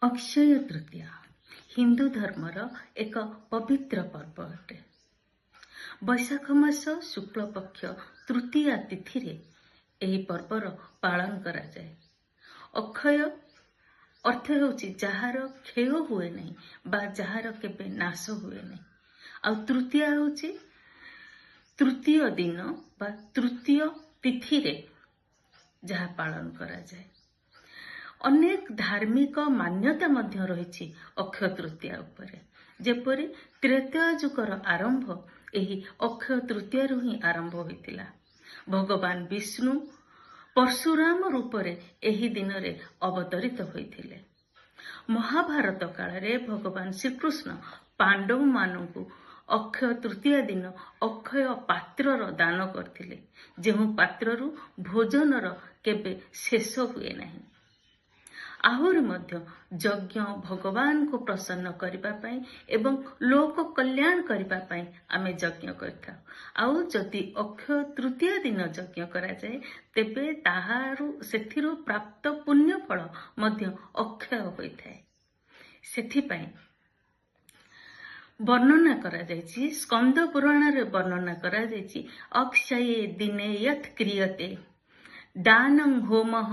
अक्षय तृतीया हिंदू धर्मर एक पवित्र पर्व अटे। बैशाख मास शुक्ल पक्ष तृतीया तिथि रे एही पर्वर पालन करा जाए। अक्षय अर्थ होछि जहार क्षय हुए नहीं बा जहार केबे नाश हुए नहीं। आ तृतीया होछि तृतीय दिन बा तृतीय तिथि रे जहा पालन करा जाए। अनेक धार्मिक मान्यता मध्य रही अक्षय तृतीया उपरे। जेपरी त्रेतया युगर आरंभ एही अक्षय तृतीया रु ही आरंभ होइतिला। भगवान विष्णु परशुराम रूप रे एही दिन रे अवतरित होइथिले। महाभारत काल रे भगवान श्रीकृष्ण पांडव मानकु अक्षय तृतीया दिन अक्षय पात्रर दान करथिले, जेहु पात्ररु भोजनर केबे शेष हुए नहीं। आहुरी मध्य यज्ञ भगवान को प्रसन्न करिबा पई एवं लोक कल्याण करिबा पई आमे यज्ञ करथा। आउ जदि अक्षय तृतीया दिन यज्ञ करा जाए तेबे ताहारु सेथिरु प्राप्त पुण्य फल मध्य अक्षय होइथाय। सेथि पई वर्णना करा जायछि, स्कंद पुराण रे वर्णना करा जायछि, अक्षये दिने यत् क्रियते दानं होमः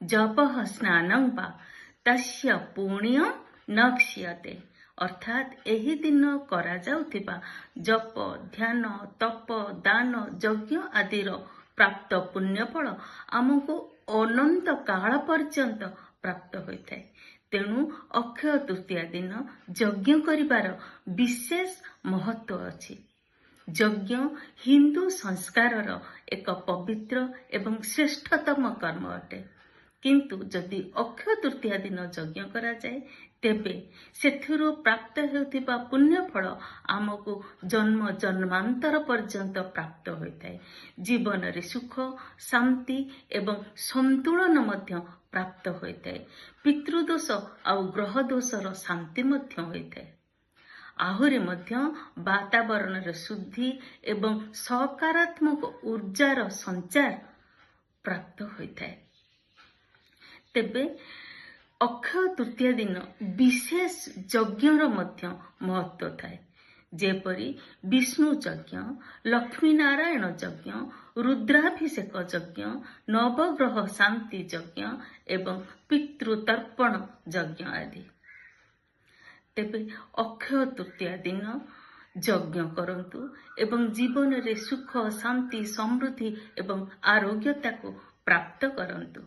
जपः स्नानं वा तस्य पुण्य न क्षीयते। अर्थात एही दिन करा जाउथिबा जप ध्यान तप दान यज्ञ आदिर प्राप्त पुण्य फल आमको अनंत काल पर्यंत प्राप्त होइथाय। तेणु अक्षय तृतीया दिन यज्ञ करिबार विशेष महत्व अछि। यज्ञ हिंदू संस्कारर एक पवित्र एवं श्रेष्ठतम कर्म अटे। किंतु जदि अक्षय तृतीया दिन यज्ञ करा जाए तेबे सेथिरु प्राप्त हेउथिबा पुण्य फल आमको जन्म जन्मांतर पर्यंत प्राप्त होइथाय। जीवन रे सुख शांति एवं संतुलन मध्य प्राप्त होइथाय। पितृदोष आ ग्रह दोषर शांति मध्य होइथाय। आहुरी मध्य वातावरण रे शुद्धि एवं सकारात्मक ऊर्जार संचार प्राप्त होइथाय। तेबे अक्षय तृतीया दिन विशेष यज्ञर मध्य महत्व थाए। जेपरी विष्णु यज्ञ, लक्ष्मी नारायण यज्ञ, रुद्राभिषेक यज्ञ, नवग्रह शांति यज्ञ एवं पितृतर्पण यज्ञ आदि। तेबे अक्षय तृतीया दिन यज्ञ करंतु एवं जीवन रे सुख शांति समृद्धि एवं आरोग्यता को प्राप्त करंतु।